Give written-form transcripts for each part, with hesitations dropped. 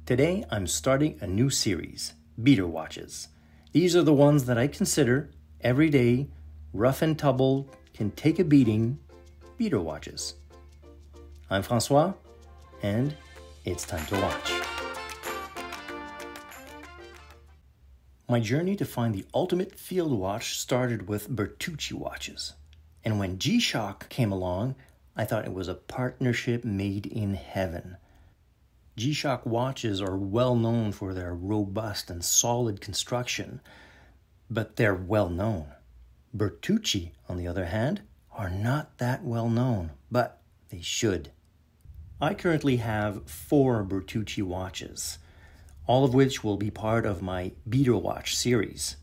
Today, I'm starting a new series, beater watches. These are the ones that I consider everyday, rough and tumble, can take a beating, beater watches. I'm Francois, and it's time to watch. My journey to find the ultimate field watch started with Bertucci watches. And when G-Shock came along, I thought it was a partnership made in heaven. G-Shock watches are well known for their robust and solid construction, but they're well known. Bertucci, on the other hand, are not that well known, but they should. I currently have 4 Bertucci watches, all of which will be part of my beater watch series.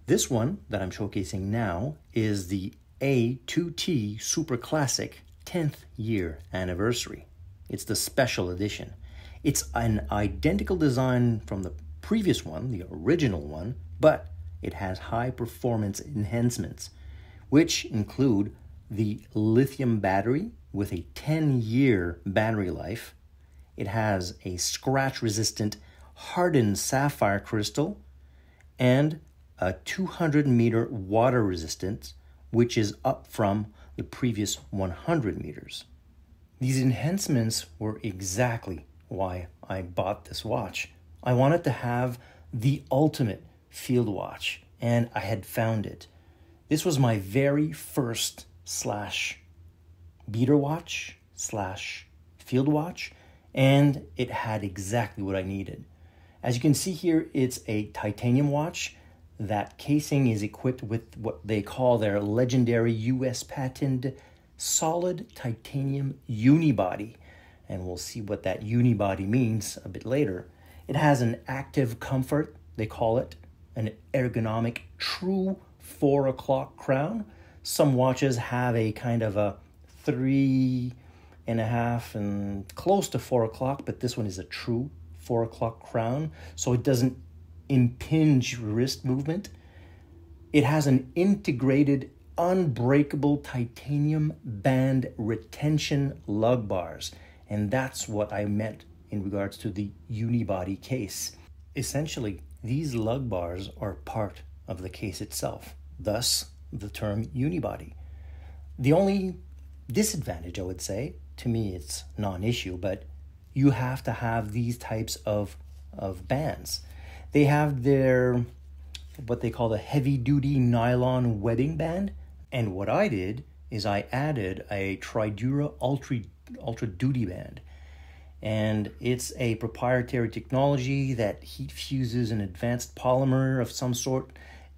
This one that I'm showcasing now is the A-2T Super Classic 10th year anniversary. It's the special edition. It's an identical design from the previous one, the original one, but it has high performance enhancements, which include the lithium battery with a 10-year battery life. It has a scratch-resistant hardened sapphire crystal and a 200-meter water resistance, which is up from the previous 100 meters. These enhancements were exactly why I bought this watch. I wanted to have the ultimate field watch, and I had found it. This was my very first beater watch / field watch, and it had exactly what I needed. As you can see here, it's a titanium watch. That casing is equipped with what they call their legendary US patented solid titanium unibody. And we'll see what that unibody means a bit later. It has an active comfort, they call it, an ergonomic true 4 o'clock crown. Some watches have a kind of a 3.5 and close to 4 o'clock, but this one is a true 4 o'clock crown, so it doesn't impinge wrist movement. It has an integrated unbreakable titanium band retention lug bars. And that's what I meant in regards to the unibody case. Essentially, these lug bars are part of the case itself, thus the term unibody. The only disadvantage, I would say, to me it's non-issue, but you have to have these types of bands. They have their, what they call the heavy-duty nylon webbing band, and what I did is I added a Tridura Ultra Duty band, and it's a proprietary technology that heat fuses an advanced polymer of some sort,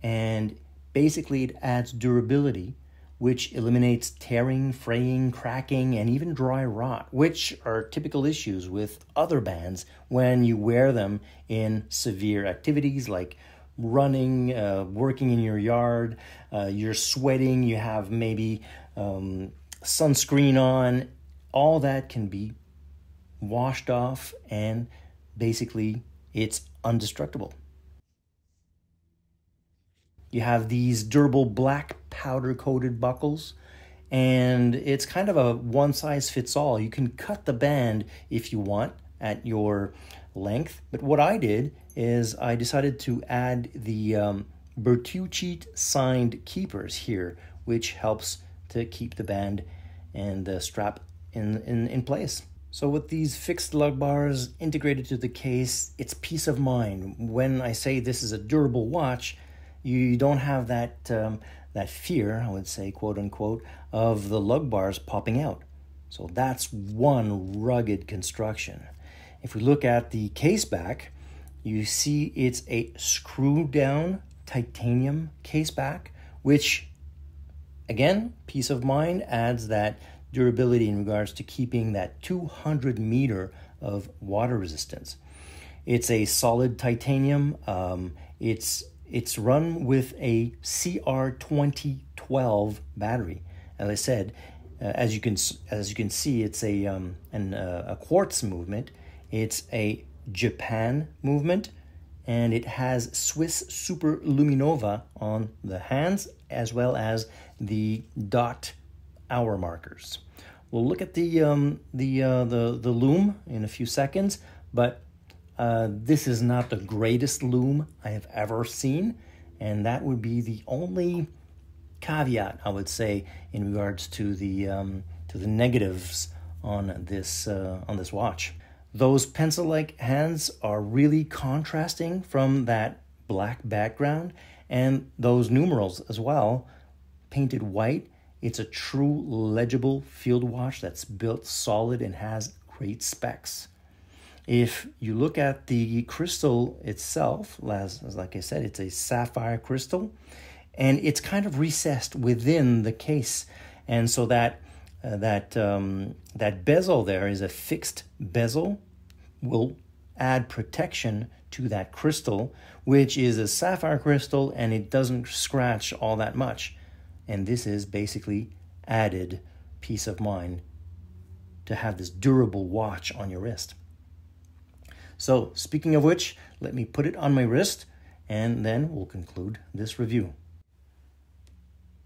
and basically it adds durability, which eliminates tearing, fraying, cracking, and even dry rot, which are typical issues with other bands when you wear them in severe activities like running, working in your yard, you're sweating, you have maybe sunscreen on. All that can be washed off, and basically it's indestructible. You have these durable black powder-coated buckles, and it's kind of a one-size-fits-all. You can cut the band if you want at your length, but what I did is I decided to add the Bertucci signed keepers here, which helps to keep the band and the strap in place. So with these fixed lug bars integrated to the case, it's peace of mind. When I say this is a durable watch, you don't have that fear, I would say, quote unquote, of the lug bars popping out. So that's one rugged construction. If we look at the case back, you see it's a screw down titanium case back, which again, peace of mind, adds that durability in regards to keeping that 200 meter of water resistance. It's a solid titanium. It's run with a CR2012 battery. As I said, as you can see, it's a quartz movement. It's a Japan movement, and it has Swiss Super Luminova on the hands as well as the dot hour markers. We'll look at the Lume in a few seconds, but This is not the greatest Lume I have ever seen, and that would be the only caveat I would say in regards to the negatives on this watch. Those pencil-like hands are really contrasting from that black background, and those numerals as well, painted white. It's a true legible field watch that's built solid and has great specs. If you look at the crystal itself, as like I said, it's a sapphire crystal, and it's kind of recessed within the case, and so that bezel there is a fixed bezel, will add protection to that crystal, which is a sapphire crystal, and it doesn't scratch all that much. And this is basically added peace of mind to have this durable watch on your wrist. So, speaking of which, let me put it on my wrist, and then we'll conclude this review.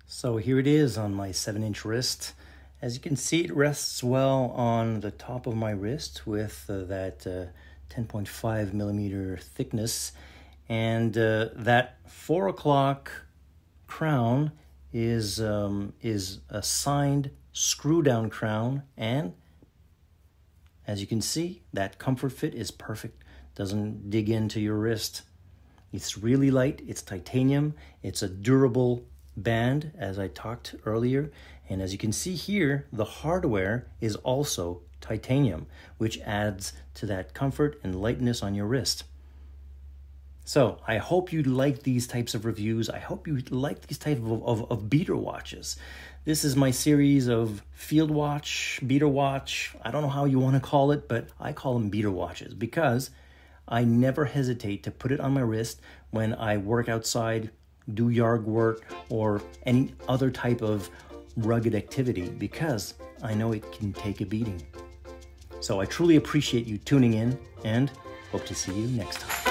So here it is on my 7-inch wrist. As you can see, it rests well on the top of my wrist with that 10.5 millimeter thickness, and that 4 o'clock crown is a signed screw-down crown, and as you can see, that comfort fit is perfect. Doesn't dig into your wrist. It's really light. It's titanium. It's a durable band, as I talked earlier. And as you can see here, the hardware is also titanium, which adds to that comfort and lightness on your wrist. So I hope you like these types of reviews. I hope you like these type of beater watches. This is my series of field watch, beater watch. I don't know how you want to call it, but I call them beater watches because I never hesitate to put it on my wrist when I work outside, do yard work, or any other type of rugged activity, because I know it can take a beating. So I truly appreciate you tuning in, and hope to see you next time.